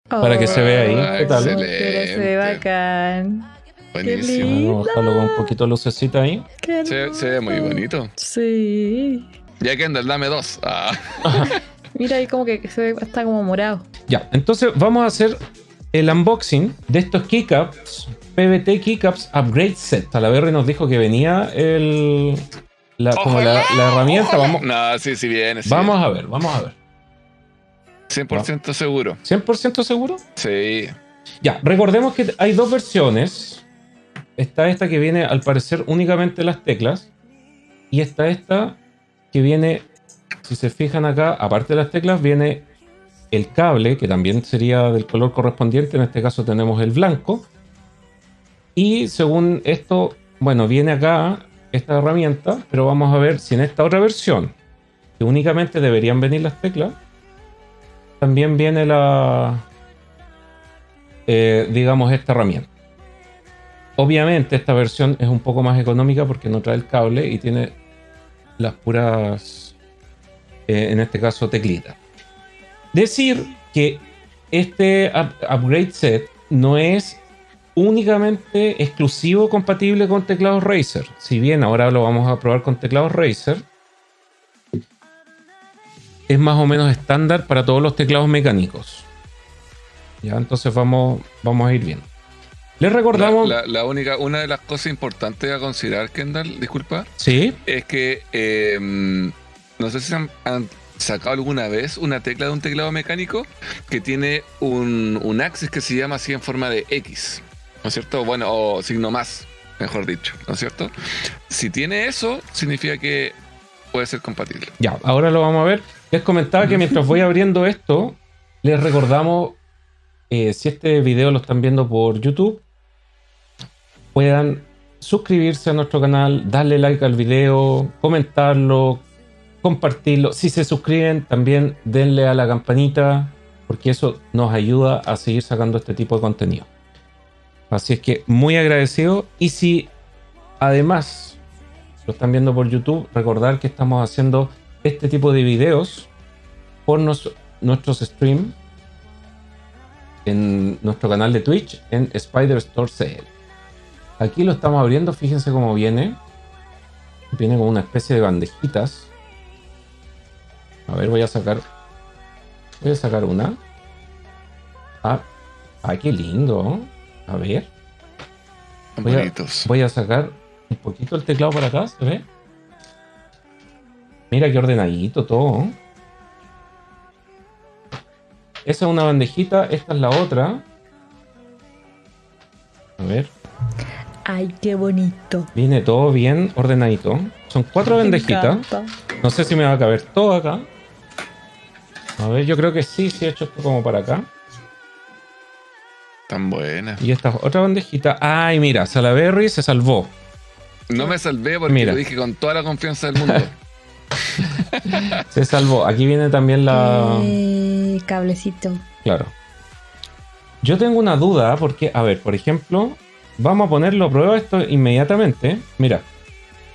para que se vea ahí. ¿Qué tal? Pero se ve Excelente. bacán. Qué Buenísimo. Vamos a lindo. bajarlo con un poquito de lucecita ahí. Qué Se ve muy hermoso. bonito. Sí. Ya Kendall, dame dos. Mira ahí como que se ve, está como morado. Ya, entonces vamos a hacer el unboxing de estos keycaps, PBT Keycaps Upgrade Set. Talaverry nos dijo que venía como la herramienta. Ojalá. Vamos, No, sí, sí viene. Sí vamos viene. a ver, vamos a ver. 100% seguro. ¿100% seguro? Sí. Ya, recordemos que hay dos versiones. Está esta que viene al parecer únicamente las teclas. Y está esta que viene, si se fijan acá, aparte de las teclas, viene el cable, que también sería del color correspondiente. En este caso tenemos el blanco. Y según esto, bueno, viene acá esta herramienta, pero vamos a ver si en esta otra versión, que únicamente deberían venir las teclas, también viene digamos, esta herramienta. Obviamente esta versión es un poco más económica porque no trae el cable y tiene las puras, en este caso, teclitas. Decir que este upgrade set no es únicamente exclusivo compatible con teclados Razer. Si bien ahora lo vamos a probar con teclados Razer, es más o menos estándar para todos los teclados mecánicos. Ya, entonces vamos a ir viendo. Les recordamos. Una de las cosas importantes a considerar, Kendall, disculpa, Sí. es que no sé si han sacado alguna vez una tecla de un teclado mecánico que tiene un axis que se llama así en forma de X, ¿no es cierto? Bueno, o signo más, mejor dicho, ¿no es cierto? Si tiene eso, significa que puede ser compatible. Ya, ahora lo vamos a ver. Les comentaba que mientras voy abriendo esto, les recordamos, si este video lo están viendo por YouTube, puedan suscribirse a nuestro canal, darle like al video, comentarlo, compartirlo. Si se suscriben, también denle a la campanita, porque eso nos ayuda a seguir sacando este tipo de contenido. Así es que muy agradecido. Y si además lo están viendo por YouTube, recordar que estamos haciendo este tipo de videos por nuestros streams en nuestro canal de Twitch en Spider Store CL. Aquí lo estamos abriendo, fíjense cómo viene. Viene como una especie de bandejitas. A ver, voy a sacar una. Qué lindo. A ver. Bonitos. Voy a sacar un poquito el teclado para acá, ¿se ve? Mira qué ordenadito todo. Esa es una bandejita, esta es la otra. A ver. Ay, qué bonito. Viene todo bien ordenadito. Son 4 bandejitas. No sé si me va a caber todo acá. A ver, yo creo que sí he hecho esto como para acá. Tan buena. Y esta otra bandejita. Ay, mira, Salaberry se salvó. No me salvé porque lo dije con toda la confianza del mundo. Se salvó. Aquí viene también la... cablecito. Claro. Yo tengo una duda porque, a ver, por ejemplo, vamos a ponerlo a prueba esto inmediatamente. Mira,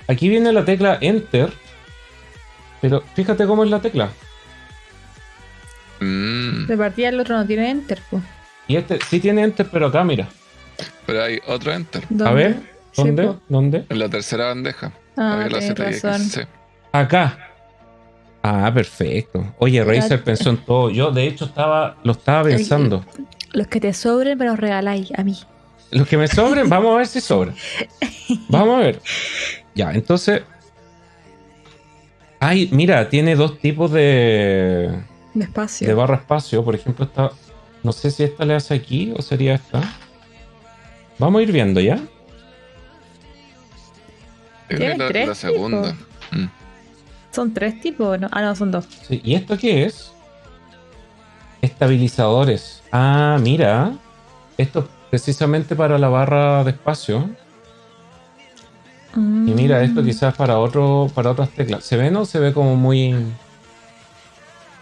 aquí viene la tecla Enter, pero fíjate cómo es la tecla. De partida el otro no tiene Enter, pues. Y este sí tiene Enter, pero acá, mira. Pero hay otro Enter. A ver, ¿dónde? Sí, ¿Dónde? En la tercera bandeja. Ah, la tienes razón. sí. Acá. Ah, perfecto. Oye, Razer pensó en todo. Yo, de hecho, lo estaba pensando. Los que te sobren me los regaláis a mí. Los que me sobren, vamos a ver si sobran. Vamos a ver. Ya, entonces. Ay, mira, tiene dos tipos de espacio. De barra espacio. Por ejemplo, esta. No sé si esta le hace aquí o sería esta. Vamos a ir viendo ya. Es la segunda. ¿Son 3 tipos, no? Ah, no, son 2. Sí, ¿y esto qué es? Estabilizadores. Ah, mira. Esto es precisamente para la barra de espacio. Y mira, esto quizás para otras teclas. ¿Se ve o no? Se ve como muy...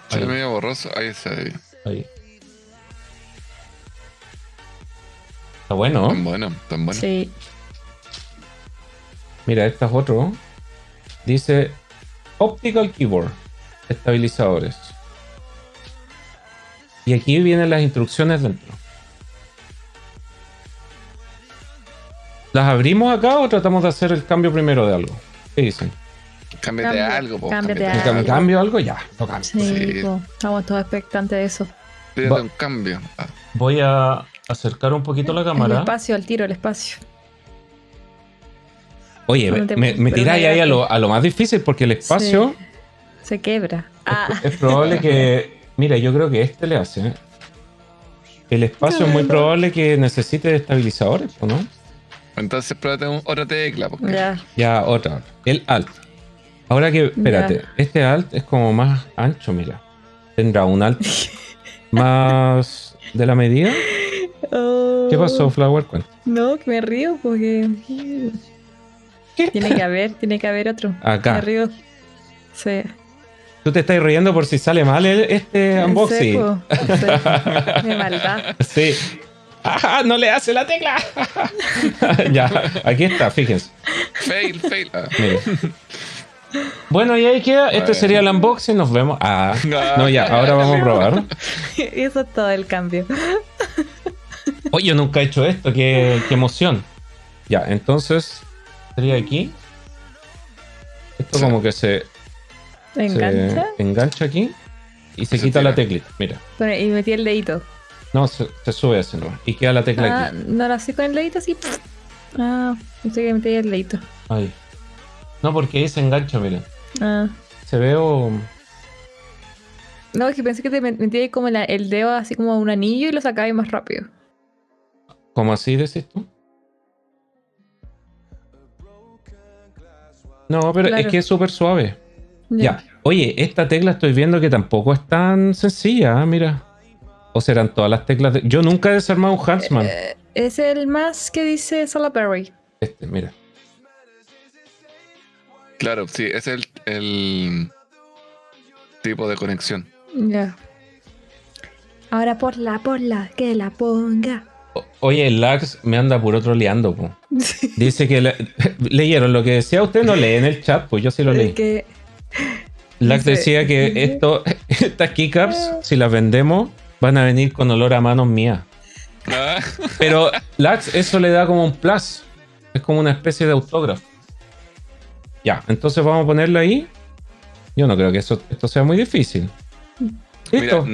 Se ve medio borroso. Ahí está. Ahí. Está bueno. Tan bueno. Sí. Mira, este es otro. Dice Optical Keyboard. Estabilizadores. Y aquí vienen las instrucciones dentro. ¿Las abrimos acá o tratamos de hacer el cambio primero de algo? ¿Qué dicen? Cámbiate Cambia- algo, po. cámbiate Cámbiate algo. ¿Me cambio algo? Ya, lo cambio. Sí, Sí. po, estamos todos expectantes de eso. Pídete Va- un cambio. Ah, Voy a acercar un poquito la El cámara. espacio, al tiro, el espacio. Oye, No te me preocupes, tiráis ahí pero a lo más difícil porque el espacio Se quebra. Ah, es probable que... Mira, yo creo que este le hace. ¿Eh? El espacio es muy probable que necesite estabilizadores, ¿o no? Entonces pruébate otra tecla, porque ya. Ya, otra. El alt. Ahora que, espérate, Ya. este alt es como más ancho, mira. ¿Tendrá un alt más de la medida? Oh, ¿Qué pasó, Flower? Cuenta. No, que me río porque. Tiene que haber otro. Acá. Me río. Sí. Tú te estás riendo por si sale mal este unboxing. Seco. Sí. De maldad. Sí. ¡Ajá! ¡No le hace la tecla! Ya, aquí está, fíjense. fail. Ah. Mire. Bueno, y ahí queda. Este Bueno. sería el unboxing. Nos vemos. Ah, no, ya, ahora vamos a probar. Eso es todo el cambio. Oye, yo nunca he hecho esto. Qué emoción. Ya, entonces sería aquí. Esto Sí. como que se ¿Engancha? engancha aquí y se Se quita tira. la teclita. Mira. Bueno, y metí el dedito. No, se sube así nomás. Y queda la tecla Ah, aquí. no lo hacía con el dedito así. Ah, pensé que metí el dedito. Ahí. No, porque ahí se engancha, mira. Ah. Se ve o... No, es que pensé que te metí ahí como el dedo así como un anillo y lo sacaba más rápido. ¿Cómo así decís tú? No, pero Claro. es que es súper suave. Ya. Oye, esta tecla estoy viendo que tampoco es tan sencilla, mira. ¿O serán todas las teclas de... Yo nunca he desarmado un Huntsman. Es el más que dice Solaperry. Este, mira. Claro, sí, ese es el tipo de conexión. Ya. Ahora ponla, que la ponga. Oye, el Lax me anda puro troleando, po. Dice que leyeron lo que decía usted, no lee en el chat, pues yo sí lo Es leí. que Lax dice- decía que estas keycaps, si las vendemos, van a venir con olor a manos mías. Ah, Pero Lax, eso le da como un plus. Es como una especie de autógrafo. Ya, entonces vamos a ponerlo ahí. Yo no creo que esto sea muy difícil. mira, Listo.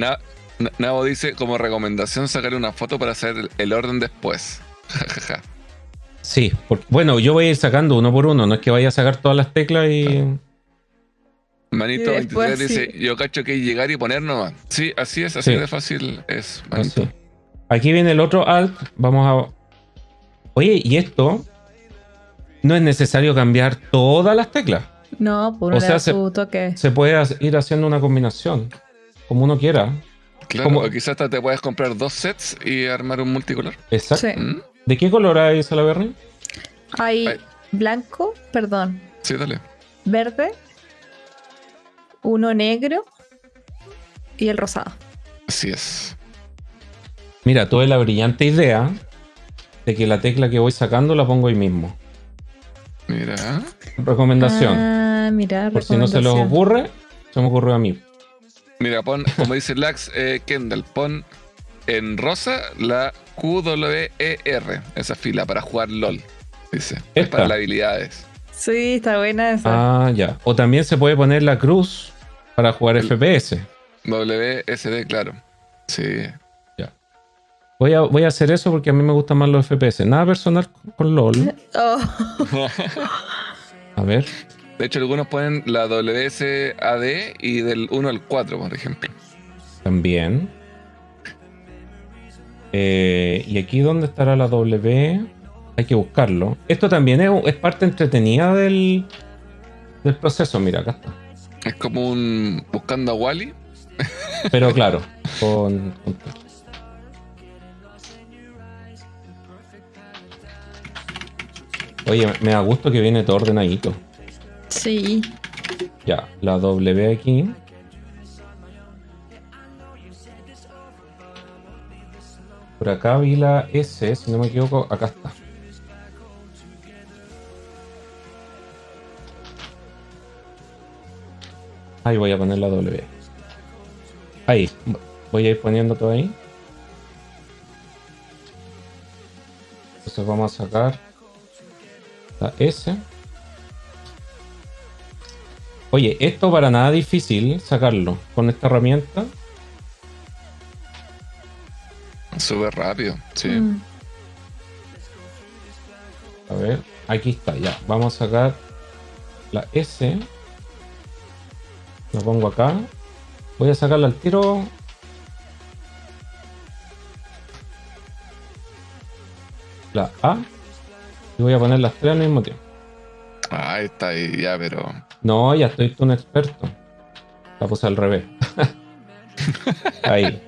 Nabo dice como recomendación sacar una foto para hacer el orden después. Jajaja. Sí, porque, bueno, yo voy a ir sacando uno por uno. No es que vaya a sacar todas las teclas y... Manito Y después 23 dice, yo cacho que llegar y poner nomás. Sí, así es, así Sí. de fácil es, Manito. Así. Aquí viene el otro alt. Vamos a... Oye, y esto... No es necesario cambiar todas las teclas. no, por O le sea, da su toque. Se puede ir haciendo una combinación. Como uno quiera. Claro, Como- o quizás hasta te puedes comprar 2 sets y armar un multicolor. Exacto. Sí. ¿Mm? ¿De qué color hay Salaberry? Hay Ay. blanco, perdón, Sí, dale. verde, uno negro y el rosado. Así es. Mira, tuve la brillante idea de que la tecla que voy sacando la pongo ahí mismo. Mira. Recomendación. Ah, mira, Por si no se les recomendación. ocurre, se me ocurrió a mí. Mira, pon, como dice Lax Kendall, pon en rosa la QWER, esa fila para jugar LOL. Dice. Es Esta. para las habilidades. Sí, está buena esa. Ah, ya. O también se puede poner la cruz para jugar FPS. WSD, claro. Sí. Ya. Voy a hacer eso porque a mí me gustan más los FPS. Nada personal con LOL. Oh, A ver. De hecho, algunos ponen la WSAD y del 1 al 4, por ejemplo. También. Y aquí donde estará la W, hay que buscarlo. Esto también es parte entretenida del proceso. Mira, acá está. Es como un buscando a Wally. Pero claro, con Oye, me da gusto que viene todo ordenadito. sí. Ya, la W aquí. Por acá vi la S, si no me equivoco, acá está. Ahí voy a poner la W. Ahí. Voy a ir poniendo todo ahí. Entonces vamos a sacar la S. Oye, esto para nada difícil sacarlo con esta herramienta. Súper rápido, sí. A ver, aquí está, ya. Vamos a sacar la S. Lo pongo acá. Voy a sacarla al tiro. La A. Y voy a poner las tres al mismo tiempo. Ahí está, ahí ya, pero. No, ya estoy un experto. La puse al revés. Ahí,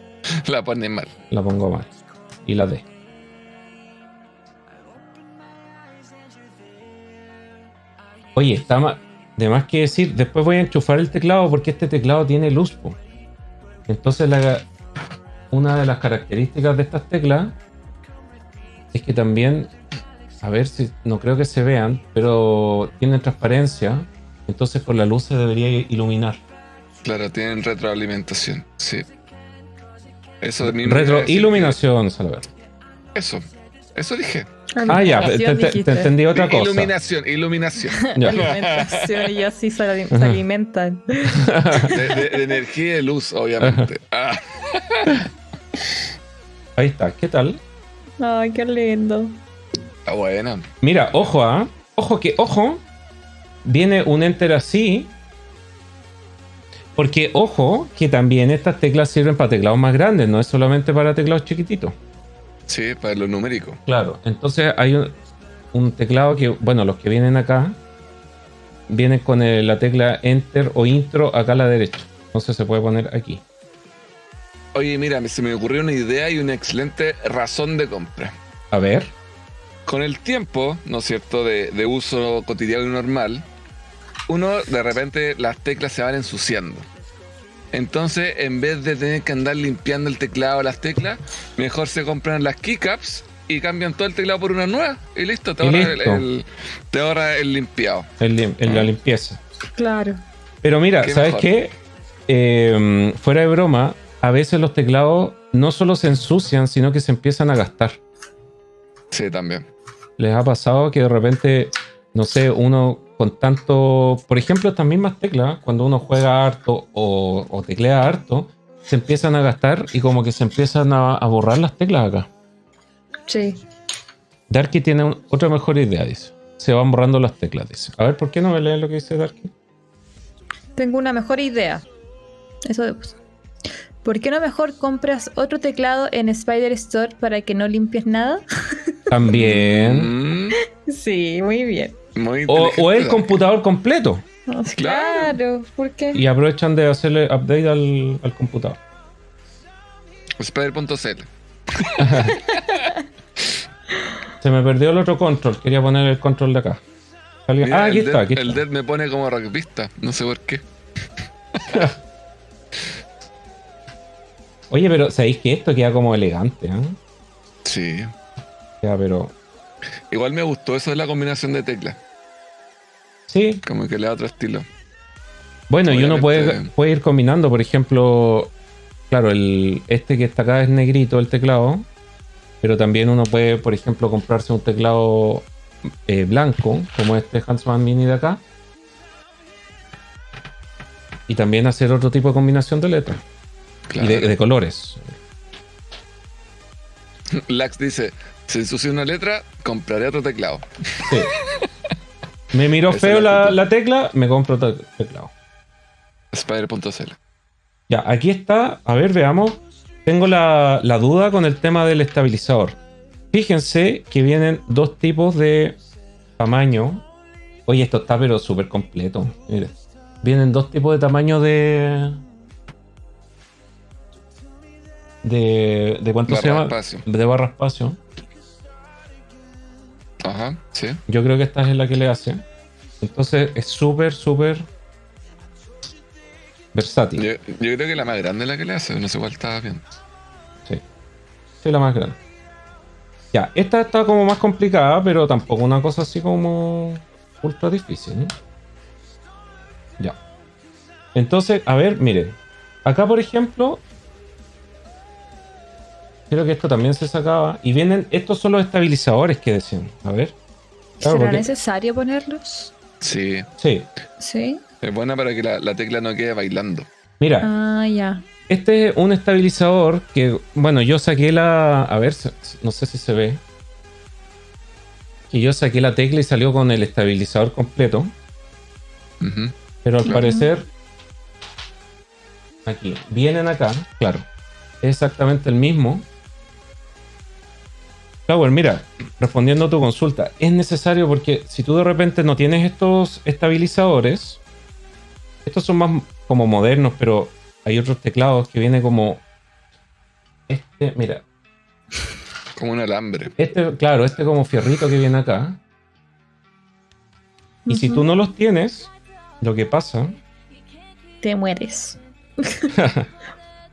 La pones mal. la pongo mal. Y la D. Oye, está de más que decir. Después voy a enchufar el teclado porque este teclado tiene luz, po. Entonces una de las características de estas teclas es que también, a ver si no creo que se vean, pero tienen transparencia. Entonces con la luz se debería iluminar. Claro, tienen retroalimentación, sí. Eso de mismo. Retroiluminación, Salvador. Eso dije. Ah, ya, Alimentación, te dijiste. entendí otra cosa. Iluminación. Ya. Alimentación y así se alimentan. De energía y de luz, obviamente. Ah, Ahí está, ¿qué tal? Ay, qué lindo. está buena. Mira, ojo, ojo, viene un enter así. Porque, ojo, que también estas teclas sirven para teclados más grandes, no es solamente para teclados chiquititos. Sí, para lo numérico. Claro, entonces hay un teclado que, bueno, los que vienen acá, vienen con la tecla enter o intro acá a la derecha. Entonces se puede poner aquí. Oye, mira, se me ocurrió una idea y una excelente razón de compra. A ver. Con el tiempo, ¿no es cierto?, de uso cotidiano y normal, uno de repente las teclas se van ensuciando. Entonces, en vez de tener que andar limpiando el teclado o las teclas, mejor se compran las keycaps y cambian todo el teclado por una nueva y listo, te ahorra el limpiado. La limpieza. Claro. Pero mira, Qué ¿sabes mejor. qué? Fuera de broma, a veces los teclados no solo se ensucian, sino que se empiezan a gastar. Sí, también. ¿Les ha pasado que de repente, no sé, uno con tanto, por ejemplo, estas mismas teclas, cuando uno juega harto o teclea harto, se empiezan a gastar y como que se empiezan a borrar las teclas acá? Sí. Darky tiene otra mejor idea, dice. Se van borrando las teclas, dice. A ver, ¿por qué no me leen lo que dice Darky? Tengo una mejor idea. Eso de pues. ¿Por qué no mejor compras otro teclado en Spider Store para que no limpies nada? También. Sí, muy bien. Muy O inteligente, el computador completo. Claro, ¿por qué? Y aprovechan de hacerle update al computador. Spider.cl. Se me perdió el otro control. Quería poner el control de acá. Mira, Aquí está. El dead me pone como rugbyista, no sé por qué. Oye, pero ¿sabéis que esto queda como elegante? Sí. Queda, pero... Igual me gustó eso de la combinación de teclas. Sí. Como que le da otro estilo. Bueno, y uno Obviamente. puede ir combinando, por ejemplo... Claro, este que está acá es negrito, el teclado. Pero también uno puede, por ejemplo, comprarse un teclado blanco, como este Huntsman Mini de acá. Y también hacer otro tipo de combinación de letras. Claro. Y de colores. Lax dice, si ensucia una letra, compraré otro teclado. Sí. Me miró Esa feo es la actitud. la tecla, me compro otro teclado. Spider.cl. Ya, aquí está. A ver, veamos. Tengo la duda con el tema del estabilizador. Fíjense que vienen dos tipos de tamaño. Oye, esto está pero súper completo. Mire. Vienen dos tipos de tamaño de ¿cuánto se Barra llama? espacio. De barra espacio. Ajá, sí. Yo creo que esta es la que le hace. Entonces es súper versátil. Yo creo que la más grande es la que le hace, no sé cuál estaba bien. Sí. Sí, la más grande. Ya, esta está como más complicada, pero tampoco una cosa así como ultra difícil, ¿no? Ya. Entonces, a ver, miren. Acá, por ejemplo, Creo que esto también se sacaba. Y vienen, estos son los estabilizadores que decían. A ver. Claro, ¿Será porque- necesario ponerlos? Sí, Sí. Sí. es buena para que la tecla no quede bailando. Mira, Ah, ya. este es un estabilizador que, bueno, yo saqué la... A ver, no sé si se ve. Que yo saqué la tecla y salió con el estabilizador completo. Ujú. Pero al Claro. parecer... Aquí, vienen acá, claro. Es exactamente el mismo. Flower, mira, respondiendo a tu consulta, es necesario porque si tú de repente no tienes estos estabilizadores, estos son más como modernos, pero hay otros teclados que viene como este, mira, Como un alambre. este, claro, este como fierrito que viene acá. Y si tú no los tienes, lo que pasa, Te mueres.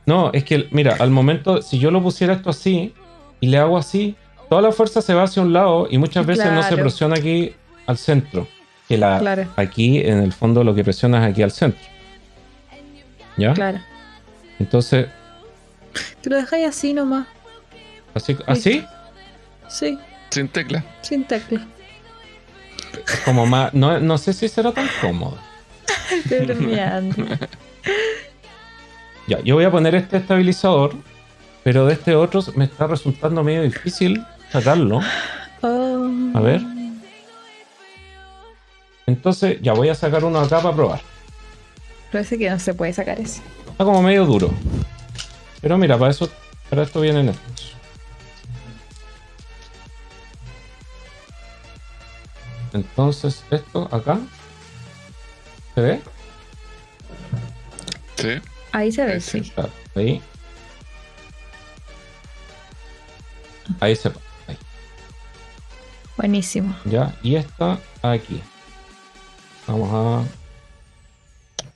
no, es que mira, al momento, si yo lo pusiera esto así y le hago así, toda la fuerza se va hacia un lado y muchas veces no se Claro. presiona aquí al centro. Que Claro. aquí en el fondo lo que presiona es aquí al centro. ¿Ya? Claro. Entonces, Tú lo dejáis así nomás. así Sí, Sin tecla. sin tecla. como más, no sé si será tan cómodo. Estoy bromeando. Ya, yo voy a poner este estabilizador, pero de este otro me está resultando medio difícil sacarlo. Oh. A ver. Entonces, ya voy a sacar uno acá para probar. Parece que no se puede sacar ese. Está como medio duro. Pero mira, para esto vienen estos. Entonces, esto acá. ¿Se ve? Sí. Ahí se ve, Sí. sí. Claro, ahí. Ahí se va. Ahí. Buenísimo. Ya. Y esta aquí. Vamos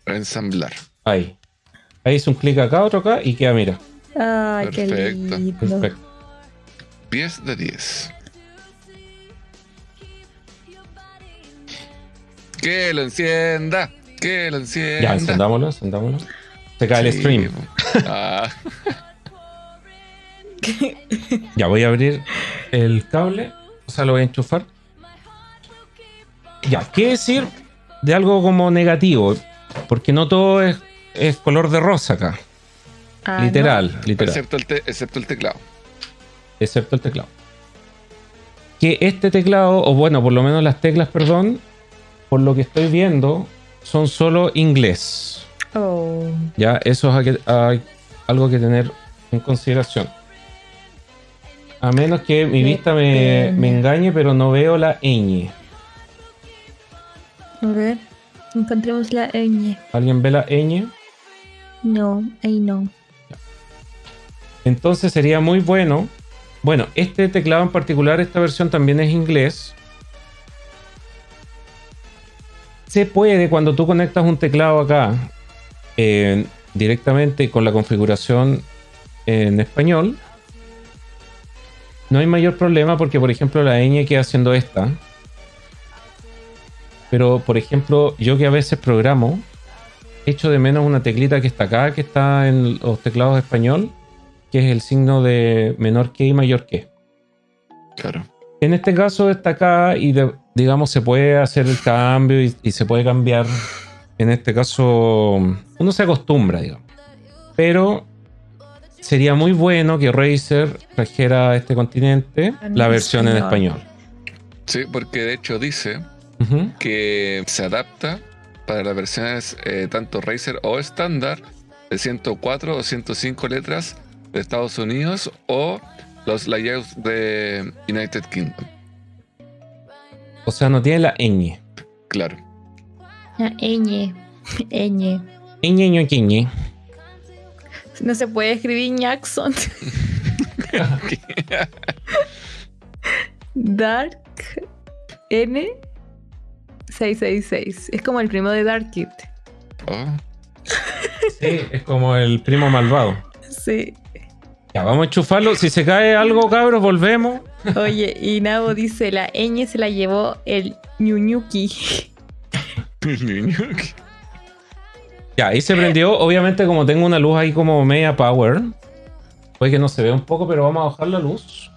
Ensamblar. a. Ahí. Ahí hice un clic acá, otro acá y queda, mira. Ay, Perfecto. qué lindo. Perfecto. 10 de 10. Que lo encienda. Que lo encienda. Ya, encendámoslo. Se cae el Sí, stream. po. Ah, Ya voy a abrir el cable. O sea, lo voy a enchufar. Ya, ¿qué decir de algo como negativo? Porque no todo es color de rosa acá. Ah, Literal. excepto el teclado. Excepto el teclado. Que este teclado, o bueno, por lo menos las teclas, perdón, por lo que estoy viendo, son solo inglés. no. Oh. Ya, eso hay algo que tener en consideración. A menos que mi Qué vista me pena. engañe, pero no veo la ñ. A ver. Encontremos la ñ. ¿Alguien ve la ñ? No, ahí no. Entonces sería muy bueno. Bueno, este teclado en particular, esta versión también es inglés. Se puede, cuando tú conectas un teclado acá directamente con la configuración en español, no hay mayor problema porque, por ejemplo, la ñ queda haciendo esta. Pero, por ejemplo, yo que a veces programo, echo de menos una teclita que está acá, que está en los teclados de español, que es el signo de menor que y mayor que. Claro. En este caso está acá y digamos se puede hacer el cambio y se puede cambiar. En este caso uno se acostumbra, digamos. Pero sería muy bueno que Razer trajera a este continente En la versión en español. español. Sí, porque de hecho dice Ujú. que se adapta para las versiones tanto Razer o estándar de 104 o 105 letras de Estados Unidos o los layouts de United Kingdom. O sea, no tiene la ñ. Claro. La ñ. ñ. Ñ. No se puede escribir Jackson. Dark N 666. Es como el primo de Dark Kid. Oh, Sí, es como el primo malvado. Sí. Ya, vamos a enchufarlo. Si se cae algo, cabros, volvemos. Oye, y Nabo dice, la ñ se la llevó el ñuñuki. Ya, ahí se prendió. Obviamente, como tengo una luz ahí como media power, Puede que no se vea un poco, pero vamos a bajar la luz.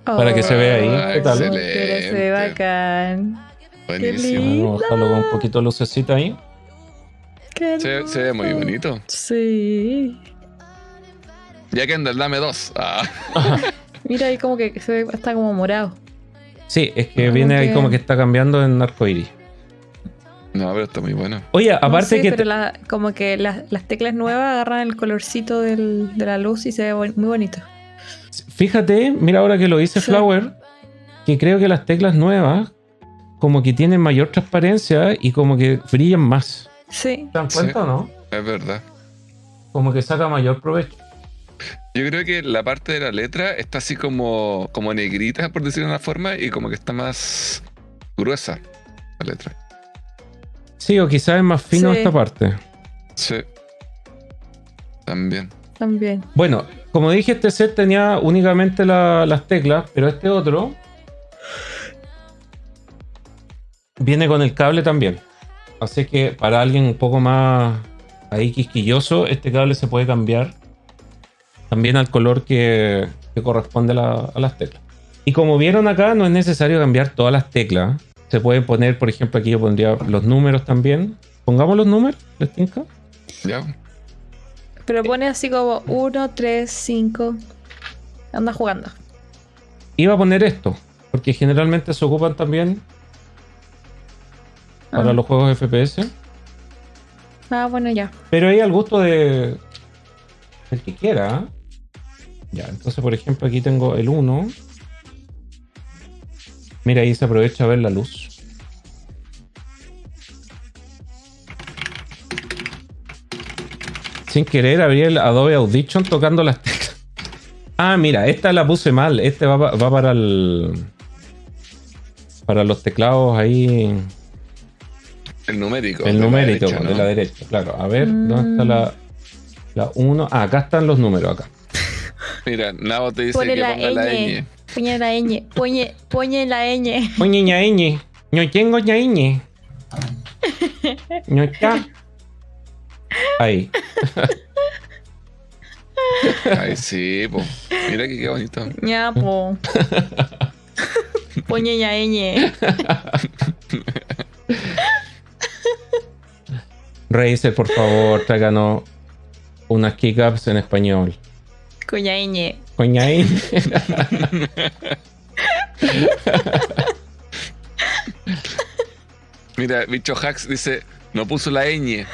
Para que se vea ahí. ¿Qué tal? Pero se ve bacán. Buenísimo. lindo. Vamos a bajarlo con un poquito de lucecita ahí. Qué Se ve muy hermoso. bonito. Sí. Ya Kendall, dame 2. Mira ahí como que se ve, está como morado. Sí, es que Como viene ahí que- como que está cambiando en arcoiris. No, pero está muy bueno. Oye, No aparte sé, que... pero como que las teclas nuevas agarran el colorcito de la luz y se ve muy bonito. Fíjate, mira ahora que lo dice Sí. Flower, que creo que las teclas nuevas como que tienen mayor transparencia y como que brillan más. Sí. ¿Se dan Sí. cuenta o no? Es verdad. Como que saca mayor provecho. Yo creo que la parte de la letra está así como negrita, por decirlo de una forma, y como que está más gruesa la letra. Sí, o quizás es más fino Sí. esta parte. Sí. También. También. Bueno, como dije, este set tenía únicamente las teclas, pero este otro viene con el cable también. Así que para alguien un poco más ahí quisquilloso, este cable se puede cambiar también al color que corresponde a las teclas. Y como vieron acá, no es necesario cambiar todas las teclas. Se pueden poner, por ejemplo, aquí yo pondría los números también. Pongamos los números, ¿les tinca? ¿Ya? Pero pone así como 1, 3, 5. Anda jugando. Iba a poner esto, porque generalmente se ocupan también para los juegos FPS. Bueno, ya. Pero ahí al gusto de el que quiera. Ya, entonces por ejemplo aquí tengo el 1. Mira, ahí se aprovecha a ver la luz. Sin querer abrí el Adobe Audition tocando las teclas. Ah, mira, esta la puse mal. Este va para para los teclados ahí. El numérico. El de la numérico, derecha, ¿no? de la derecha, claro. A ver, ¿dónde está la 1? Ah, acá están los números, acá. Mira, Navo te dice Pone que la ponga la ñ. ñ. Pone la ñ. Pone la ñ. Oye, ñaeñe. No tengo ñaeñe. No está. Ahí. Ay, sí, po. Mira que qué bonito. Ñapo. Pone la ñ. Razer, por favor, tráiganos unas keycaps en español. Con la ñ. Coñaín. Mira, Bicho Hacks dice, no puso la ñ.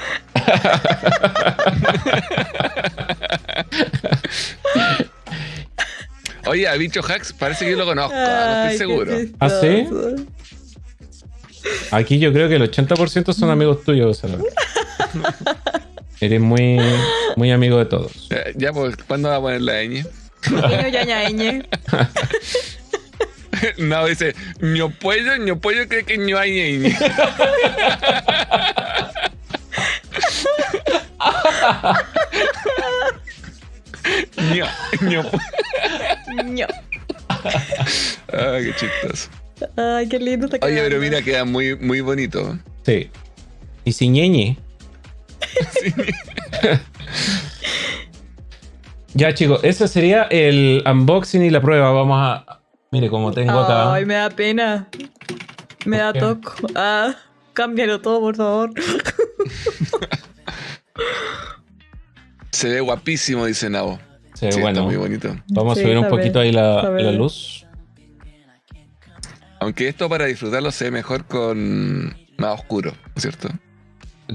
Oye, a Bicho Hacks parece que yo lo conozco, no estoy seguro. ¿Ah, sí? Aquí yo creo que el 80% son amigos tuyos, Salvador. Eres muy amigo de todos. Ya, pues, ¿cuándo va a poner la ñ? Pequeño yañañe. No, dice, no puedo creer que no hay ñ. No. Ño. Ay, qué chistoso. Ay, qué lindo está Oye, quedando. pero mira, queda muy, muy bonito. Sí. Y sin ñeñe. Ya, chicos, ese sería el unboxing y la prueba. Vamos a. Mire, como tengo acá. Ay, me da pena. Me da qué? toco. Cámbialo todo, por favor. Se ve guapísimo, dice Navo. Sí, Sí, bueno. está muy bonito. Vamos Sí, a subir un está poquito bien, ahí está la bien. luz. Aunque esto para disfrutarlo se ve mejor con más oscuro, ¿no es cierto?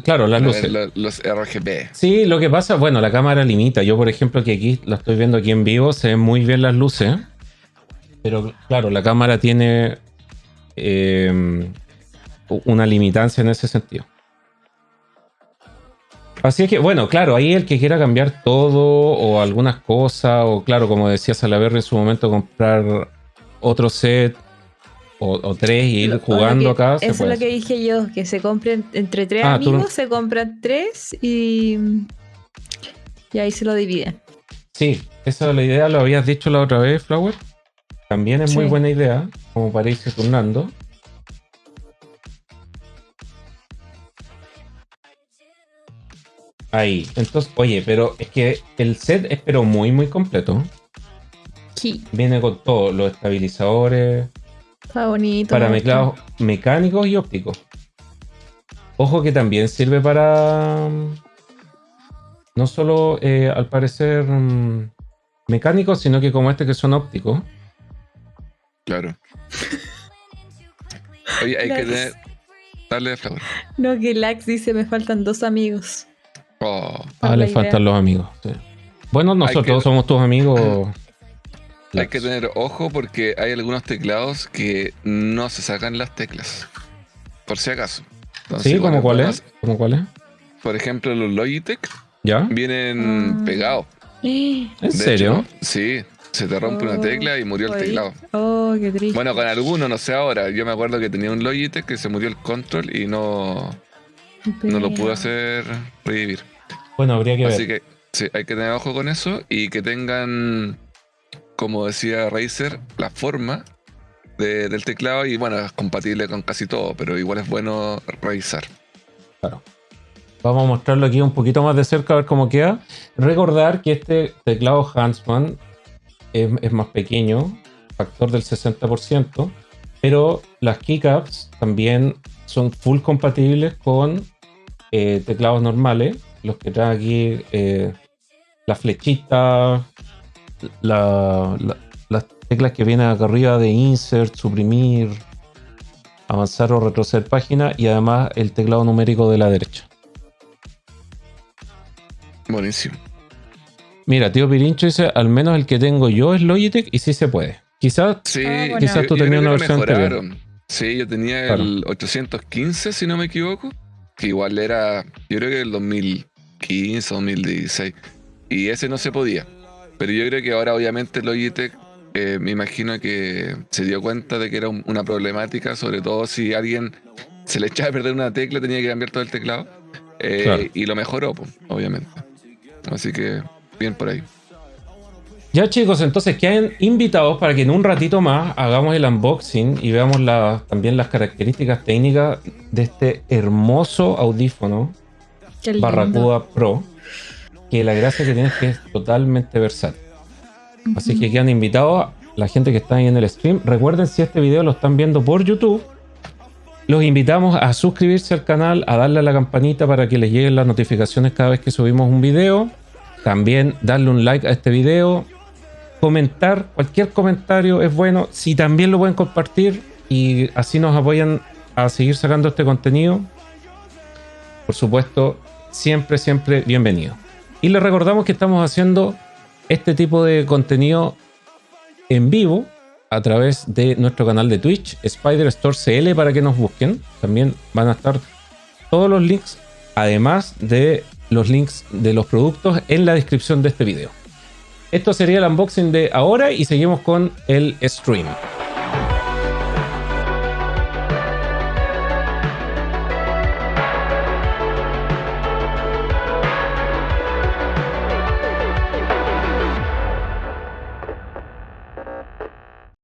Claro, las A ver, luces. los RGB. Sí, lo que pasa, bueno, la cámara limita. Yo, por ejemplo, que aquí la estoy viendo aquí en vivo, se ven muy bien las luces. Pero claro, la cámara tiene una limitancia en ese sentido. Así es que, bueno, claro, ahí el que quiera cambiar todo o algunas cosas, o claro, como decía Salaberry en su momento, comprar otro set o tres y ir jugando acá. se Eso es puede lo que hacer. dije yo, que se compren entre tres Ah, tú- amigos, se compran tres y ahí se lo dividen. Sí, esa es la idea, lo habías dicho la otra vez, Flower. También es muy Sí. buena idea, como para irse turnando. Ahí. Entonces, oye, pero es que el set es pero muy, muy completo. Sí, Viene con todo, los estabilizadores, está bonito. para me gusta. mezclados mecánicos y ópticos. Ojo que también sirve para no solo al parecer mecánicos, sino que como este que son ópticos. Claro. Oye, hay que Lax. tener. Dale, Flower. No, que Lax dice me faltan 2 amigos. Oh, Para Le la faltan idea. los amigos. Sí. Bueno, nosotros que- somos tus amigos. hay que tener ojo porque hay algunos teclados que no se sacan las teclas. Por si acaso. Entonces, Sí, igual ¿como es cuál bueno es? ¿Cómo cuál es? Por ejemplo, los Logitech ¿Ya? vienen pegados. ¿En De serio? hecho, sí, se te rompe una tecla y murió el teclado. Oh, qué triste. Bueno, con algunos, no sé ahora. Yo me acuerdo que tenía un Logitech que se murió el control y no lo pude hacer revivir. Bueno, habría que Así ver. que sí, hay que tener ojo con eso y que tengan, como decía Razer, la forma del teclado y bueno, es compatible con casi todo, pero igual es bueno revisar. Claro. Vamos a mostrarlo aquí un poquito más de cerca a ver cómo queda. Recordar que este teclado Huntsman es más pequeño, factor del 60%, pero las keycaps también son full compatibles con teclados normales, los que traen aquí la flechita, las teclas que vienen acá arriba de insert, suprimir, avanzar o retroceder página y además el teclado numérico de la derecha. Buenísimo. Mira, tío Pirincho dice, al menos el que tengo yo es Logitech y sí se puede. Quizás Sí, bueno. Quizás tú yo tenías creo una que lo versión anterior. mejoraron. Sí, yo tenía Claro. el 815, si no me equivoco, que igual era, yo creo que el 2015, 2016, y ese no se podía. Pero yo creo que ahora obviamente Logitech, me imagino que se dio cuenta de que era una problemática, sobre todo si alguien se le echaba a perder una tecla, tenía que cambiar todo el teclado, Claro. y lo mejoró, pues, obviamente. Así que bien por ahí. Ya chicos, entonces quedan invitados para que en un ratito más hagamos el unboxing y veamos también las características técnicas de este hermoso audífono Qué lindo. Barracuda Pro, que la gracia que tiene es que es totalmente versátil. Así que quedan invitados la gente que está ahí en el stream. Recuerden, si este video lo están viendo por YouTube, los invitamos a suscribirse al canal, a darle a la campanita para que les lleguen las notificaciones cada vez que subimos un video. También darle un like a este video. Comentar, cualquier comentario es bueno. Si también lo pueden compartir y así nos apoyan a seguir sacando este contenido, por supuesto, siempre, siempre bienvenido. Y les recordamos que estamos haciendo este tipo de contenido en vivo a través de nuestro canal de Twitch, Spider Store CL, para que nos busquen. También van a estar todos los links, además de los links de los productos en la descripción de este video. Esto sería el unboxing de ahora y seguimos con el stream.